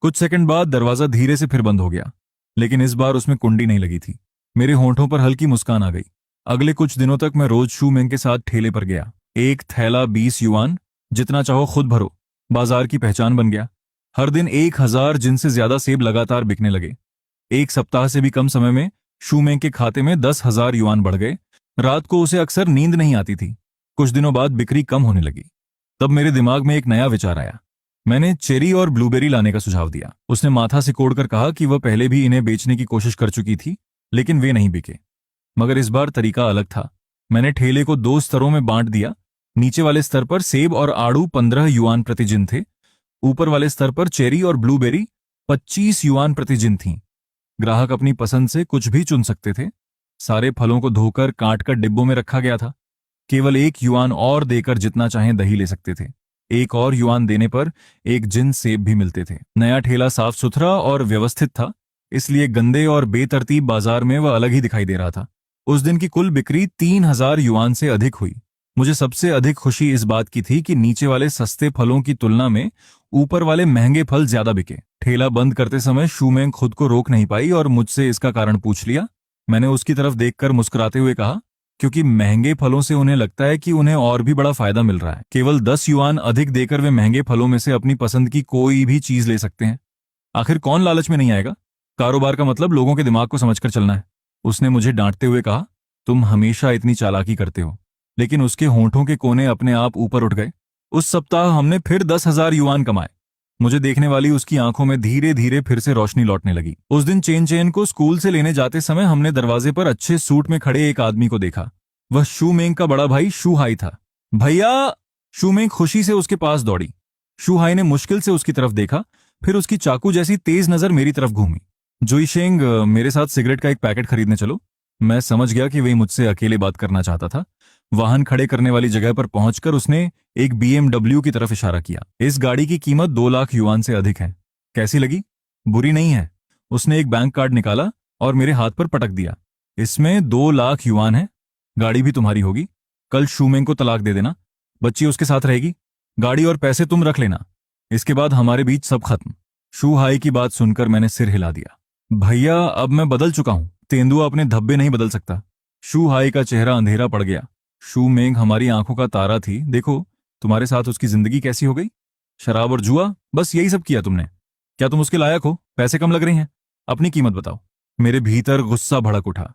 कुछ सेकंड बाद दरवाजा धीरे से फिर बंद हो गया, लेकिन इस बार उसमें कुंडी नहीं लगी थी। मेरे होंठों पर हल्की मुस्कान आ गई। अगले कुछ दिनों तक मैं रोज शू मेंग के साथ ठेले पर गया। एक थैला 20 युआन, जितना चाहो खुद भरो, बाजार की पहचान बन गया। हर दिन 1,000 जिनसे ज्यादा सेब लगातार बिकने लगे। एक सप्ताह से भी कम समय में शू मेंग के खाते में 10,000 युआन बढ़ गए। रात को उसे अक्सर नींद नहीं आती थी। कुछ दिनों बाद बिक्री कम होने लगी। तब मेरे दिमाग में एक नया विचार आया। मैंने चेरी और ब्लूबेरी लाने का सुझाव दिया। उसने माथा सिकोड़कर कहा कि वह पहले भी इन्हें बेचने की कोशिश कर चुकी थी, लेकिन वे नहीं बिके। मगर इस बार तरीका अलग था। मैंने ठेले को 2 स्तरों में बांट दिया। नीचे वाले स्तर पर सेब और आड़ू 15 युआन प्रति जिन थे। ऊपर वाले स्तर पर चेरी और ब्लूबेरी 25 युआन प्रति जिन थीं। ग्राहक अपनी पसंद से कुछ भी चुन सकते थे। सारे फलों को धोकर काट कर डिब्बों में रखा गया था। केवल 1 युआन और देकर जितना चाहें दही ले सकते थे। 1 और युआन देने पर एक जिन सेब भी मिलते थे। नया ठेला साफ सुथरा और व्यवस्थित था, इसलिए गंदे और बेतरतीब बाजार में वह अलग ही दिखाई दे रहा था। उस दिन की कुल बिक्री 3,000 युआन से अधिक हुई। मुझे सबसे अधिक खुशी इस बात की थी कि नीचे वाले सस्ते फलों की तुलना में ऊपर वाले महंगे फल ज्यादा बिके। ठेला बंद करते समय शू मेंग खुद को रोक नहीं पाई और मुझसे इसका कारण पूछ लिया। मैंने उसकी तरफ देखकर मुस्कुराते हुए कहा, क्योंकि महंगे फलों से उन्हें लगता है कि उन्हें और भी बड़ा फायदा मिल रहा है। केवल 10 युआन अधिक देकर वे महंगे फलों में से अपनी पसंद की कोई भी चीज ले सकते हैं। आखिर कौन लालच में नहीं आएगा? कारोबार का मतलब लोगों के दिमाग को समझकर चलना है। उसने मुझे डांटते हुए कहा, तुम हमेशा इतनी चालाकी करते हो। लेकिन उसके होंठों के कोने अपने आप ऊपर उठ गए। उस सप्ताह हमने फिर 10,000 युआन कमाए। मुझे देखने वाली उसकी आंखों में धीरे धीरे फिर से रोशनी लौटने लगी। उस दिन चेन चेन को स्कूल से लेने जाते समय हमने दरवाजे पर अच्छे सूट में खड़े एक आदमी को देखा। वह शू मेंग का बड़ा भाई शू हाई था। भैया! शू मेंग खुशी से उसके पास दौड़ी। शू हाई ने मुश्किल से उसकी तरफ देखा, फिर उसकी चाकू जैसी तेज नजर मेरी तरफ घूमी। जुईशेंग, मेरे साथ सिगरेट का एक पैकेट खरीदने चलो। मैं समझ गया कि वही मुझसे अकेले बात करना चाहता था। वाहन खड़े करने वाली जगह पर पहुंचकर उसने एक BMW की तरफ इशारा किया। इस गाड़ी की कीमत 2 लाख युआन से अधिक है। कैसी लगी? बुरी नहीं है। उसने एक बैंक कार्ड निकाला और मेरे हाथ पर पटक दिया। इसमें 2 लाख युआन है। गाड़ी भी तुम्हारी होगी। कल शूमेंग को तलाक दे देना। बच्ची उसके साथ रहेगी। गाड़ी और पैसे तुम रख लेना। इसके बाद हमारे बीच सब खत्म। शू हाई की बात सुनकर मैंने सिर हिला दिया। भैया, अब मैं बदल चुका हूं। तेंदुआ अपने धब्बे नहीं बदल सकता। शू हाई का चेहरा अंधेरा पड़ गया। शू मेंग हमारी आंखों का तारा थी। देखो तुम्हारे साथ उसकी जिंदगी कैसी हो गई। शराब और जुआ, बस यही सब किया तुमने। क्या तुम उसके लायक हो? पैसे कम लग रहे हैं। अपनी कीमत बताओ। मेरे भीतर गुस्सा भड़क उठा।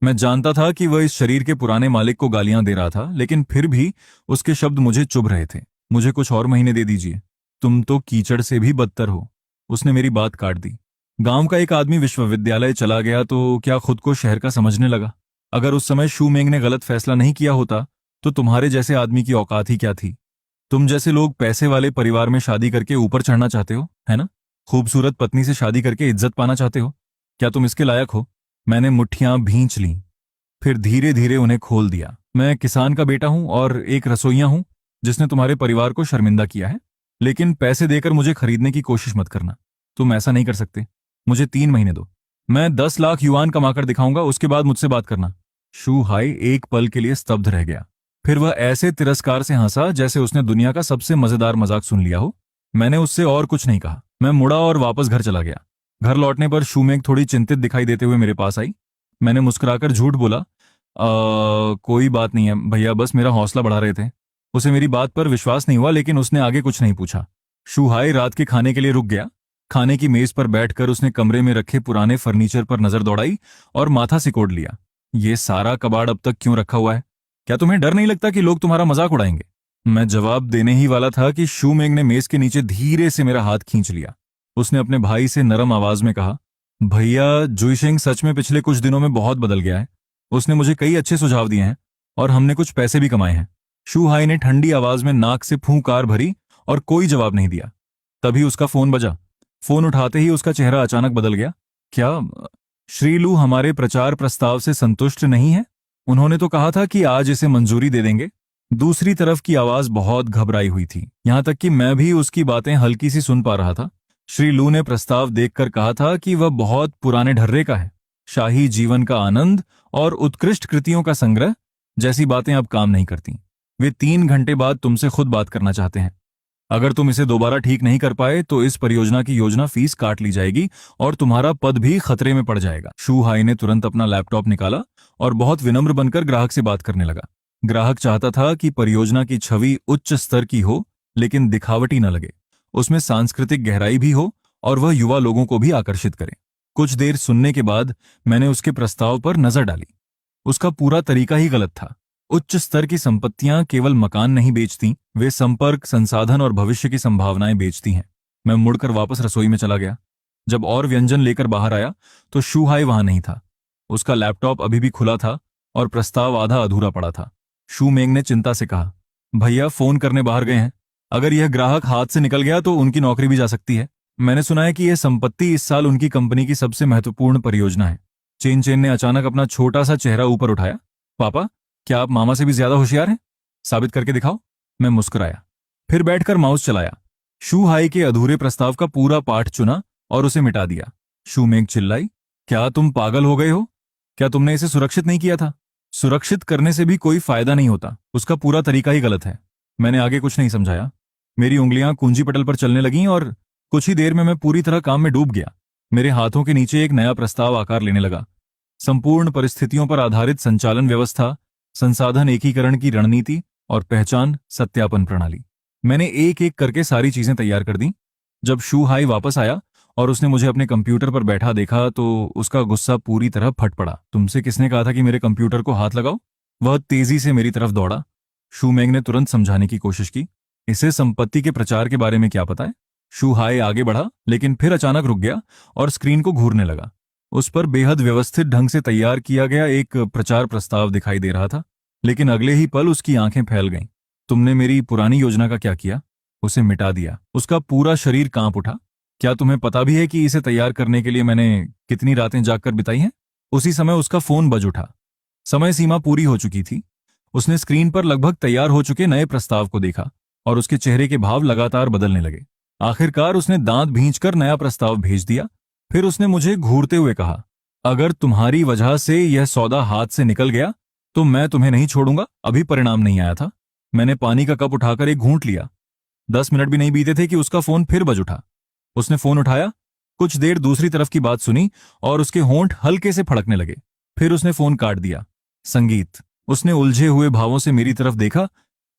मैं जानता था कि वह इस शरीर के पुराने मालिक को गालियां दे रहा था, लेकिन फिर भी उसके शब्द मुझे चुभ रहे थे। मुझे कुछ और महीने दे दीजिए। तुम तो कीचड़ से भी बदतर हो। उसने मेरी बात काट दी। गांव का एक आदमी विश्वविद्यालय चला गया तो क्या खुद को शहर का समझने लगा? अगर उस समय शू मेंग ने गलत फैसला नहीं किया होता तो तुम्हारे जैसे आदमी की औकात ही क्या थी? तुम जैसे लोग पैसे वाले परिवार में शादी करके ऊपर चढ़ना चाहते हो, है ना? खूबसूरत पत्नी से शादी करके इज्जत पाना चाहते हो। क्या तुम इसके लायक हो? मैंने मुट्ठियां भींच लीं, फिर धीरे धीरे उन्हें खोल दिया। मैं किसान का बेटा हूं और एक रसोइया हूं जिसने तुम्हारे परिवार को शर्मिंदा किया है, लेकिन पैसे देकर मुझे खरीदने की कोशिश मत करना। तुम ऐसा नहीं कर सकते। मुझे 3 महीने दो। मैं 10 लाख युआन कमाकर दिखाऊंगा, उसके बाद मुझसे बात करना। शू हाई एक पल के लिए स्तब्ध रह गया। फिर वह ऐसे तिरस्कार से हंसा जैसे उसने दुनिया का सबसे मजेदार मजाक सुन लिया हो। मैंने उससे और कुछ नहीं कहा। मैं मुड़ा और वापस घर चला गया। घर लौटने पर शू मेंग थोड़ी चिंतित दिखाई देते हुए मेरे पास आई। मैंने मुस्कुराकर झूठ बोला, कोई बात नहीं है भैया, बस मेरा हौसला बढ़ा रहे थे। उसे मेरी बात पर विश्वास नहीं हुआ, लेकिन उसने आगे कुछ नहीं पूछा। शू हाई रात के खाने के लिए रुक गया। खाने की मेज पर बैठकर उसने कमरे में रखे पुराने फर्नीचर पर नजर दौड़ाई और माथा सिकोड़ लिया। ये सारा कबाड़ अब तक क्यों रखा हुआ है? क्या तुम्हें डर नहीं लगता कि लोग तुम्हारा मजाक उड़ाएंगे? मैं जवाब देने ही वाला था कि शू मेंग ने मेज के नीचे धीरे से मेरा हाथ खींच लिया। उसने अपने भाई से नरम आवाज में कहा, भैया, जुईशेंग सच में पिछले कुछ दिनों में बहुत बदल गया है। उसने मुझे कई अच्छे सुझाव दिए हैं और हमने कुछ पैसे भी कमाए हैं। शू हाई ने ठंडी आवाज में नाक से फूंकार भरी और कोई जवाब नहीं दिया। तभी उसका फोन बजा। फोन उठाते ही उसका चेहरा अचानक बदल गया। क्या श्री लू हमारे प्रचार प्रस्ताव से संतुष्ट नहीं है? उन्होंने तो कहा था कि आज इसे मंजूरी दे देंगे। दूसरी तरफ की आवाज बहुत घबराई हुई थी, यहां तक कि मैं भी उसकी बातें हल्की सी सुन पा रहा था। श्री लू ने प्रस्ताव देखकर कहा था कि वह बहुत पुराने ढर्रे का है। शाही जीवन का आनंद और उत्कृष्ट कृतियों का संग्रह जैसी बातें अब काम नहीं करती। वे 3 घंटे बाद तुमसे खुद बात करना चाहते हैं। अगर तुम इसे दोबारा ठीक नहीं कर पाए तो इस परियोजना की योजना फीस काट ली जाएगी और तुम्हारा पद भी खतरे में पड़ जाएगा। शू हाई ने तुरंत अपना लैपटॉप निकाला और बहुत विनम्र बनकर ग्राहक से बात करने लगा। ग्राहक चाहता था कि परियोजना की छवि उच्च स्तर की हो लेकिन दिखावटी न लगे, उसमें सांस्कृतिक गहराई भी हो और वह युवा लोगों को भी आकर्षित करे। कुछ देर सुनने के बाद मैंने उसके प्रस्ताव पर नजर डाली। उसका पूरा तरीका ही गलत था। उच्च स्तर की संपत्तियां केवल मकान नहीं बेचती, वे संपर्क, संसाधन और भविष्य की संभावनाएं बेचती हैं। मैं मुड़कर वापस रसोई में चला गया। जब और व्यंजन लेकर बाहर आया तो शूहाई वहां नहीं था। उसका लैपटॉप अभी भी खुला था और प्रस्ताव आधा अधूरा पड़ा था। शू मेंग ने चिंता से कहा, भैया फोन करने बाहर गए हैं। अगर यह ग्राहक हाथ से निकल गया तो उनकी नौकरी भी जा सकती है। मैंने सुना है कि यह संपत्ति इस साल उनकी कंपनी की सबसे महत्वपूर्ण परियोजना है। चेन चेन ने अचानक अपना छोटा सा चेहरा ऊपर उठाया। पापा, क्या आप मामा से भी ज्यादा होशियार हैं? साबित करके दिखाओ। मैं मुस्कुराया, फिर बैठकर माउस चलाया। शू हाई के अधूरे प्रस्ताव का पूरा पाठ चुना और उसे मिटा दिया। शू मेंग चिल्लाई, क्या तुम पागल हो गए हो? क्या तुमने इसे सुरक्षित नहीं किया था? सुरक्षित करने से भी कोई फायदा नहीं होता, उसका पूरा तरीका ही गलत है। मैंने आगे कुछ नहीं समझाया। मेरी उंगलियां कुंजी पटल पर चलने लगीं और कुछ ही देर में मैं पूरी तरह काम में डूब गया। मेरे हाथों के नीचे एक नया प्रस्ताव आकार लेने लगा। संपूर्ण परिस्थितियों पर आधारित संचालन व्यवस्था, संसाधन एकीकरण की रणनीति और पहचान सत्यापन प्रणाली। मैंने एक एक करके सारी चीजें तैयार कर दी। जब शू हाई वापस आया और उसने मुझे अपने कंप्यूटर पर बैठा देखा तो उसका गुस्सा पूरी तरह फट पड़ा। तुमसे किसने कहा था कि मेरे कंप्यूटर को हाथ लगाओ? वह तेजी से मेरी तरफ दौड़ा। शू मेंग ने तुरंत समझाने की कोशिश की, इसे संपत्ति के प्रचार के बारे में क्या पता है? शू हाई आगे बढ़ा लेकिन फिर अचानक रुक गया और स्क्रीन को घूरने लगा। उस पर बेहद व्यवस्थित ढंग से तैयार किया गया एक प्रचार प्रस्ताव दिखाई दे रहा था, लेकिन अगले ही पल उसकी आंखें फैल गईं। तुमने मेरी पुरानी योजना का क्या किया? उसे मिटा दिया। उसका पूरा शरीर कांप उठा। क्या तुम्हें पता भी है कि इसे तैयार करने के लिए मैंने कितनी रातें जागकर बिताई हैं? उसी समय उसका फोन बज उठा। समय सीमा पूरी हो चुकी थी। उसने स्क्रीन पर लगभग तैयार हो चुके नए प्रस्ताव को देखा और उसके चेहरे के भाव लगातार बदलने लगे। आखिरकार उसने दांत भींचकर नया प्रस्ताव भेज दिया। फिर उसने मुझे घूरते हुए कहा, अगर तुम्हारी वजह से यह सौदा हाथ से निकल गया तो मैं तुम्हें नहीं छोड़ूंगा। अभी परिणाम नहीं आया था। मैंने पानी का कप उठाकर एक घूंट लिया। 10 मिनट भी नहीं बीते थे कि उसका फोन फिर बज उठा। उसने फोन उठाया, कुछ देर दूसरी तरफ की बात सुनी और उसके होंठ हल्के से फड़कने लगे। फिर उसने फोन काट दिया। संगीत। उसने उलझे हुए भावों से मेरी तरफ देखा,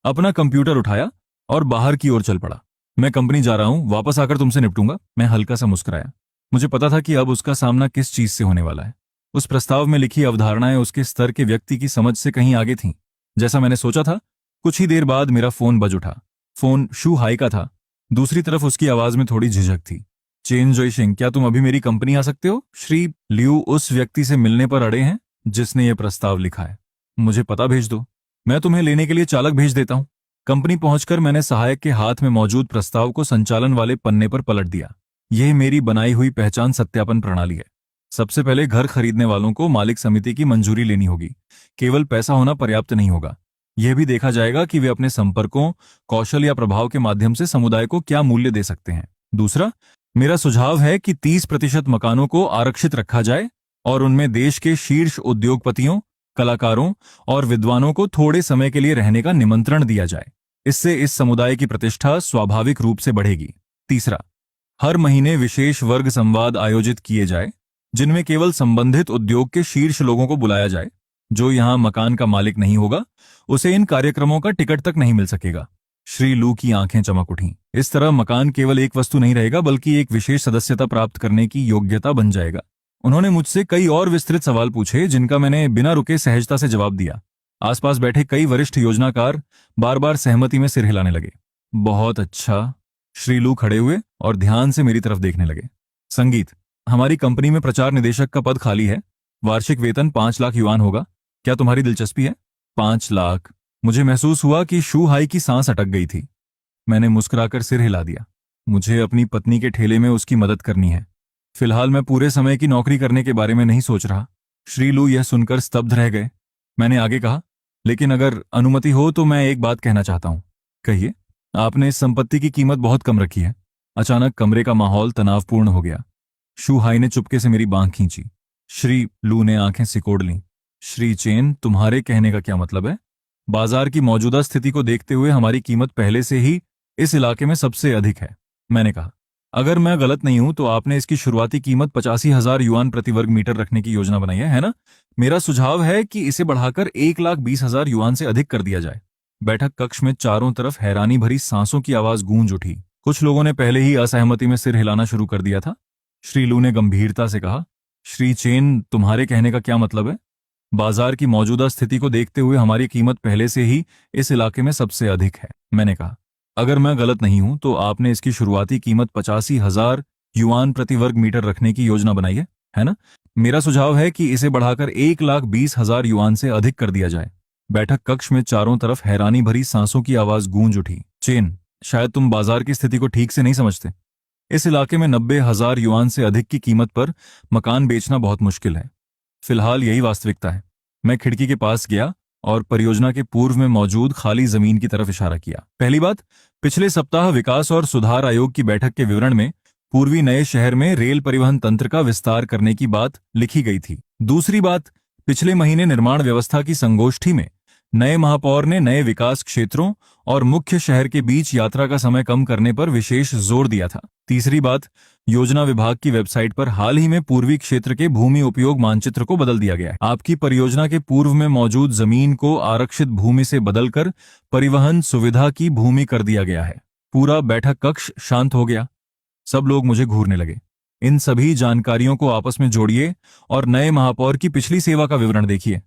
अपना कंप्यूटर उठाया और बाहर की ओर चल पड़ा। मैं कंपनी जा रहा हूं, वापस आकर तुमसे निपटूंगा। मैं हल्का सा मुस्कुराया। मुझे पता था कि अब उसका सामना किस चीज से होने वाला है। उस प्रस्ताव में लिखी अवधारणाएं उसके स्तर के व्यक्ति की समझ से कहीं आगे थीं। जैसा मैंने सोचा था, कुछ ही देर बाद मेरा फोन बज उठा। फोन शू हाई का था। दूसरी तरफ उसकी आवाज में थोड़ी झिझक थी। चेन जोइशिंग, क्या तुम अभी मेरी कंपनी आ सकते हो? श्री लियू उस व्यक्ति से मिलने पर अड़े हैं जिसने यह प्रस्ताव लिखा है। मुझे पता भेज दो, मैं तुम्हें लेने के लिए चालक भेज देता हूं। कंपनी पहुंचकर मैंने सहायक के हाथ में मौजूद प्रस्ताव को संचालन वाले पन्ने पर पलट दिया। यह मेरी बनाई हुई पहचान सत्यापन प्रणाली है। सबसे पहले घर खरीदने वालों को मालिक समिति की मंजूरी लेनी होगी। केवल पैसा होना पर्याप्त नहीं होगा। यह भी देखा जाएगा कि वे अपने संपर्कों, कौशल या प्रभाव के माध्यम से समुदाय को क्या मूल्य दे सकते हैं। दूसरा, मेरा सुझाव है कि 30% मकानों को आरक्षित रखा जाए और उनमें देश के शीर्ष उद्योगपतियों, कलाकारों और विद्वानों को थोड़े समय के लिए रहने का निमंत्रण दिया जाए। इससे इस समुदाय की प्रतिष्ठा स्वाभाविक रूप से बढ़ेगी। तीसरा, हर महीने विशेष वर्ग संवाद आयोजित किए जाए जिनमें केवल संबंधित उद्योग के शीर्ष लोगों को बुलाया जाए। जो यहां मकान का मालिक नहीं होगा उसे इन कार्यक्रमों का टिकट तक नहीं मिल सकेगा। श्री लू की आंखें चमक उठीं। इस तरह मकान केवल एक वस्तु नहीं रहेगा बल्कि एक विशेष सदस्यता प्राप्त करने की योग्यता बन जाएगा। उन्होंने मुझसे कई और विस्तृत सवाल पूछे जिनका मैंने बिना रुके सहजता से जवाब दिया। आसपास बैठे कई वरिष्ठ योजनाकार बार बार सहमति में सिर हिलाने लगे। बहुत अच्छा। श्री लू खड़े हुए और ध्यान से मेरी तरफ देखने लगे। संगीत, हमारी कंपनी में प्रचार निदेशक का पद खाली है। वार्षिक वेतन 5 लाख युआन होगा। क्या तुम्हारी दिलचस्पी है? 5 लाख। मुझे महसूस हुआ कि शू हाई की सांस अटक गई थी। मैंने मुस्कुराकर सिर हिला दिया। मुझे अपनी पत्नी के ठेले में उसकी मदद करनी है। फिलहाल मैं पूरे समय की नौकरी करने के बारे में नहीं सोच रहा। श्री लू यह सुनकर स्तब्ध रह गए। मैंने आगे कहा, लेकिन अगर अनुमति हो तो मैं एक बात कहना चाहता हूं। कहिए। आपने इस संपत्ति की कीमत बहुत कम रखी है। अचानक कमरे का माहौल तनावपूर्ण हो गया। शू हाई ने चुपके से मेरी बांह खींची। श्री लू ने आंखें सिकोड़ लीं। श्री चेन, तुम्हारे कहने का क्या मतलब है? बाजार की मौजूदा स्थिति को देखते हुए हमारी कीमत पहले से ही इस इलाके में सबसे अधिक है। मैंने कहा, अगर मैं गलत नहीं हूं तो आपने इसकी शुरुआती कीमत 85,000 युआन प्रति वर्ग मीटर रखने की योजना बनाई है ना? मेरा सुझाव है कि इसे बढ़ाकर 1,20,000 युआन से अधिक कर दिया जाए। बैठक कक्ष में चारों तरफ हैरानी भरी सांसों की आवाज गूंज उठी। कुछ लोगों ने पहले ही असहमति में सिर हिलाना शुरू कर दिया था। श्री लू ने गंभीरता से कहा, श्री चेन, तुम्हारे कहने का क्या मतलब है? बाजार की मौजूदा स्थिति को देखते हुए हमारी कीमत पहले से ही इस इलाके में सबसे अधिक है। मैंने कहा, अगर मैं गलत नहीं हूं तो आपने इसकी शुरुआती कीमत 85,000 युआन प्रति वर्ग मीटर रखने की योजना बनाई है ना? मेरा सुझाव है कि इसे बढ़ाकर 1,20,000 युआन से अधिक कर दिया जाए। बैठक कक्ष में चारों तरफ हैरानी भरी सांसों की आवाज गूंज उठी। चेन, शायद तुम बाजार की स्थिति को ठीक से नहीं समझते। इस इलाके में 90,000 युआन से अधिक की कीमत पर मकान बेचना बहुत मुश्किल है। फिलहाल यही वास्तविकता है। मैं खिड़की के पास गया और परियोजना के पूर्व में मौजूद खाली जमीन की तरफ इशारा किया। पहली बात, पिछले सप्ताह विकास और सुधार आयोग की बैठक के विवरण में पूर्वी नए शहर में रेल परिवहन तंत्र का विस्तार करने की बात लिखी गई थी। दूसरी बात, पिछले महीने निर्माण व्यवस्था की संगोष्ठी में नए महापौर ने नए विकास क्षेत्रों और मुख्य शहर के बीच यात्रा का समय कम करने पर विशेष जोर दिया था। तीसरी बात, योजना विभाग की वेबसाइट पर हाल ही में पूर्वी क्षेत्र के भूमि उपयोग मानचित्र को बदल दिया गया है। आपकी परियोजना के पूर्व में मौजूद जमीन को आरक्षित भूमि से बदलकर परिवहन सुविधा की भूमि कर दिया गया है। पूरा बैठक कक्ष शांत हो गया। सब लोग मुझे घूरने लगे। इन सभी जानकारियों को आपस में जोड़िए और नए महापौर की पिछली सेवा का विवरण देखिए।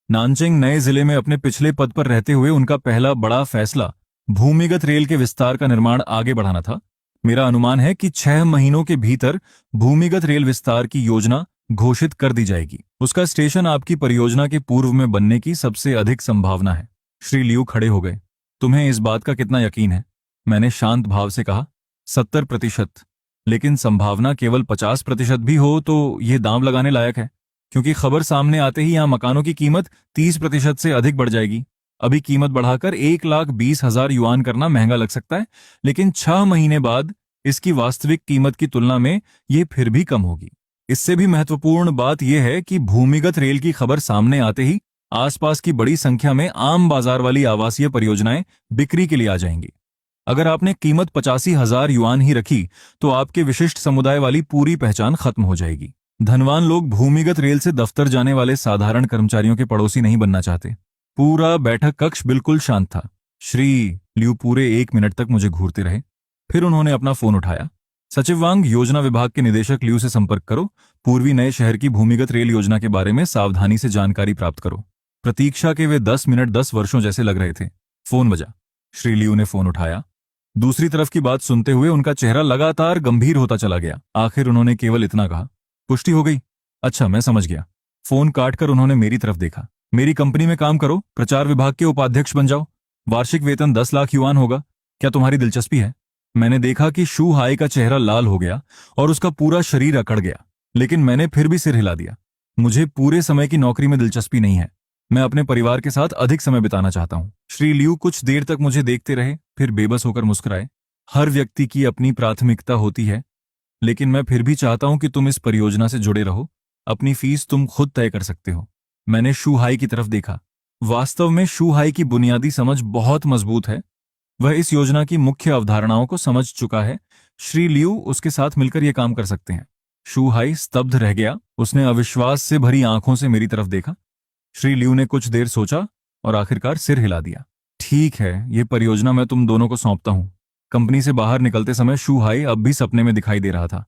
नानचेंग नए जिले में अपने पिछले पद पर रहते हुए उनका पहला बड़ा फैसला भूमिगत रेल के विस्तार का निर्माण आगे बढ़ाना था। मेरा अनुमान है कि 6 महीनों के भीतर भूमिगत रेल विस्तार की योजना घोषित कर दी जाएगी। उसका स्टेशन आपकी परियोजना के पूर्व में बनने की सबसे अधिक संभावना है। श्री लियू खड़े हो गए। तुम्हें इस बात का कितना यकीन है? मैंने शांत भाव से कहा, 70%। लेकिन संभावना केवल 50% भी हो तो यह दांव लगाने लायक है, क्योंकि खबर सामने आते ही यहां मकानों की कीमत 30% से अधिक बढ़ जाएगी। अभी कीमत बढ़ाकर 1,20,000 युआन करना महंगा लग सकता है, लेकिन 6 महीने बाद इसकी वास्तविक कीमत की तुलना में यह फिर भी कम होगी। इससे भी महत्वपूर्ण बात यह है कि भूमिगत रेल की खबर सामने आते ही आसपास की बड़ी संख्या में आम बाजार वाली आवासीय परियोजनाएं बिक्री के लिए आ जाएंगी। अगर आपने कीमत 85,000 युआन ही रखी तो आपके विशिष्ट समुदाय वाली पूरी पहचान खत्म हो जाएगी। धनवान लोग भूमिगत रेल से दफ्तर जाने वाले साधारण कर्मचारियों के पड़ोसी नहीं बनना चाहते। पूरा बैठक कक्ष बिल्कुल शांत था। श्री लियू पूरे 1 मिनट तक मुझे घूरते रहे। फिर उन्होंने अपना फोन उठाया। सचिव वांग, योजना विभाग के निदेशक लियू से संपर्क करो। पूर्वी नए शहर की भूमिगत रेल योजना के बारे में सावधानी से जानकारी प्राप्त करो। प्रतीक्षा के वे 10 मिनट 10 वर्षों जैसे लग रहे थे। फोन बजा। श्री लियू ने फोन उठाया। दूसरी तरफ की बात सुनते हुए उनका चेहरा लगातार गंभीर होता चला गया। आखिर उन्होंने केवल इतना कहा, पुष्टि हो गई? अच्छा, मैं समझ गया। फोन काटकर उन्होंने मेरी तरफ देखा। मेरी कंपनी में काम करो, प्रचार विभाग के उपाध्यक्ष बन जाओ। वार्षिक वेतन 10 लाख युआन होगा। क्या तुम्हारी दिलचस्पी है? मैंने देखा कि शू हाई का चेहरा लाल हो गया और उसका पूरा शरीर अकड़ गया, लेकिन मैंने फिर भी सिर हिला दिया। मुझे पूरे समय की नौकरी में दिलचस्पी नहीं है। मैं अपने परिवार के साथ अधिक समय बिताना चाहता हूं। श्री लियू कुछ देर तक मुझे देखते रहे, फिर बेबस होकर मुस्कुराए। हर व्यक्ति की अपनी प्राथमिकता होती है, लेकिन मैं फिर भी चाहता हूं कि तुम इस परियोजना से जुड़े रहो। अपनी फीस तुम खुद तय कर सकते हो। मैंने शू हाई की तरफ देखा। वास्तव में शू हाई की बुनियादी समझ बहुत मजबूत है। वह इस योजना की मुख्य अवधारणाओं को समझ चुका है। श्री लियू उसके साथ मिलकर यह काम कर सकते हैं। शू हाई स्तब्ध रह गया। उसने अविश्वास से भरी आंखों से मेरी तरफ देखा। श्री लियू ने कुछ देर सोचा और आखिरकार सिर हिला दिया। ठीक है, यह परियोजना मैं तुम दोनों को सौंपता हूं। कंपनी से बाहर निकलते समय शू हाई अब भी सपने में दिखाई दे रहा था।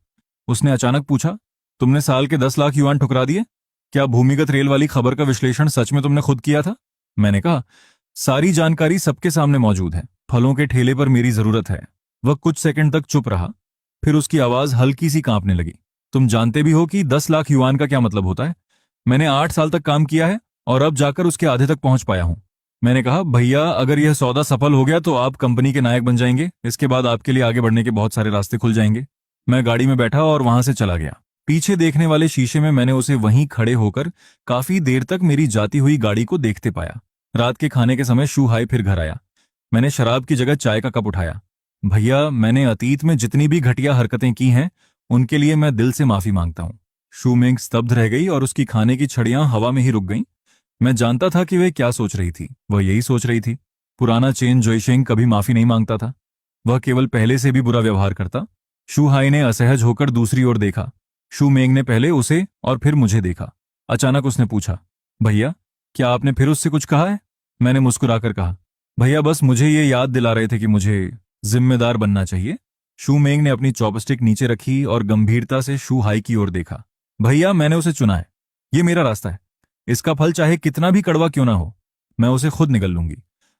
उसने अचानक पूछा, तुमने साल के 10 लाख युआन ठुकरा दिए? क्या भूमिगत रेल वाली खबर का विश्लेषण सच में तुमने खुद किया था? मैंने कहा, सारी जानकारी सबके सामने मौजूद है। फलों के ठेले पर मेरी जरूरत है। वह कुछ सेकंड तक चुप रहा, फिर उसकी आवाज हल्की सी कांपने लगी। तुम जानते भी हो कि 10 लाख युआन का क्या मतलब होता है? मैंने 8 साल तक काम किया है और अब जाकर उसके आधे तक पहुंच पाया हूं। मैंने कहा, भैया, अगर यह सौदा सफल हो गया तो आप कंपनी के नायक बन जाएंगे। इसके बाद आपके लिए आगे बढ़ने के बहुत सारे रास्ते खुल जाएंगे। मैं गाड़ी में बैठा और वहां से चला गया। पीछे देखने वाले शीशे में मैंने उसे वहीं खड़े होकर काफी देर तक मेरी जाती हुई गाड़ी को देखते पाया। रात के खाने के समय शू हाई फिर घर आया। मैंने शराब की जगह चाय का कप उठाया। भैया, मैंने अतीत में जितनी भी घटिया हरकतें की हैं उनके लिए मैं दिल से माफी मांगता हूं। शू मेंग स्तब्ध रह गई और उसकी खाने की छड़ियां हवा में ही रुक गईं। मैं जानता था कि वह क्या सोच रही थी। वह यही सोच रही थी, पुराना चेन जोइशेंग कभी माफी नहीं मांगता था। वह केवल पहले से भी बुरा व्यवहार करता। शू हाई ने असहज होकर दूसरी ओर देखा। शू मेंग ने पहले उसे और फिर मुझे देखा। अचानक उसने पूछा, भैया, क्या आपने फिर उससे कुछ कहा है? मैंने मुस्कुराकर कहा, भैया बस मुझे ये याद दिला रहे थे कि मुझे जिम्मेदार बनना चाहिए। शू मेंग ने अपनी चॉपस्टिक नीचे रखी और गंभीरता से शू हाई की ओर देखा। भैया, मैंने उसे चुना है। ये मेरा रास्ता है। इसका फल चाहे कितना भी कड़वा क्यों ना हो, मैं उसे खुद निगल लूंगी।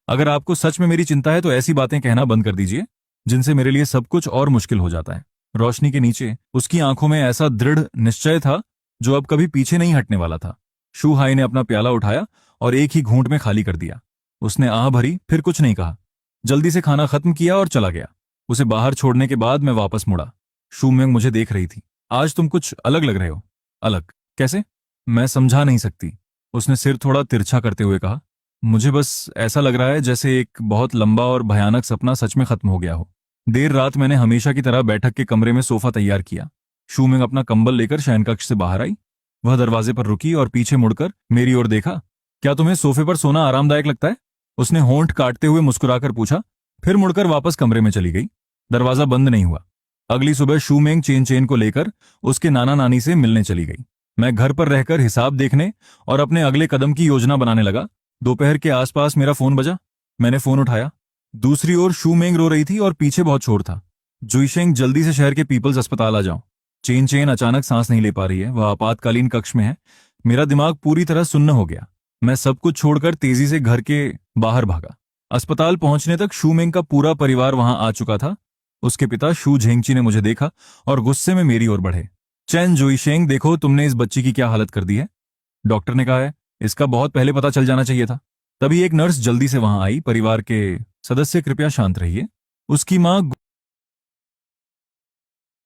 अगर आपको सच में मेरी चिंता है तो ऐसी बातें कहना बंद कर दीजिए जिनसे मेरे लिए सब कुछ और मुश्किल हो जाता है। रोशनी के नीचे उसकी आंखों में ऐसा दृढ़ निश्चय था जो अब कभी पीछे नहीं हटने वाला था। शू हाई ने अपना प्याला उठाया और एक ही घूंट में खाली कर दिया। उसने आह भरी, फिर कुछ नहीं कहा। जल्दी से खाना खत्म किया और चला गया। उसे बाहर छोड़ने के बाद मैं वापस मुड़ा। शू मेंग मुझे देख रही थी। आज तुम कुछ अलग लग रहे हो। अलग? कैसे? मैं समझा नहीं सकती। उसने सिर थोड़ा तिरछा करते हुए कहा, मुझे बस ऐसा लग रहा है जैसे एक बहुत लंबा और भयानक सपना सच में खत्म हो गया हो। देर रात मैंने हमेशा की तरह बैठक के कमरे में सोफा तैयार किया। शू मेंग अपना कंबल लेकर शयनकक्ष से बाहर आई। वह दरवाजे पर रुकी और पीछे मुड़कर मेरी ओर देखा। क्या तुम्हें सोफे पर सोना आरामदायक लगता है? उसने होंठ काटते हुए मुस्कुराकर पूछा, फिर मुड़कर वापस कमरे में चली गई। दरवाजा बंद नहीं हुआ। अगली सुबह शू मेंग चेन चेन को लेकर उसके नाना नानी से मिलने चली गई। मैं घर पर रहकर हिसाब देखने और अपने अगले कदम की योजना बनाने लगा। दोपहर के आसपास मेरा फोन बजा। मैंने फोन उठाया। दूसरी ओर शू मेंग रो रही थी और पीछे बहुत शोर था। जुईशेंग, जल्दी से शहर के पीपल्स अस्पताल आ जाओ। चेन चेन अचानक सांस नहीं ले पा रही है, वह आपातकालीन कक्ष में है। मेरा दिमाग पूरी तरह सुन्न हो गया। मैं सब कुछ छोड़कर तेजी से घर के बाहर भागा। अस्पताल पहुंचने तक शू मेंग का पूरा परिवार वहां आ चुका था। उसके पिता शू झेंगची ने मुझे देखा और गुस्से में मेरी ओर बढ़े। चैन जुईशेंग, देखो तुमने इस बच्ची की क्या हालत कर दी है। डॉक्टर ने कहा है इसका बहुत पहले पता चल जाना चाहिए था। तभी एक नर्स जल्दी से वहां आई। परिवार के सदस्य कृपया शांत रहिए। उसकी मां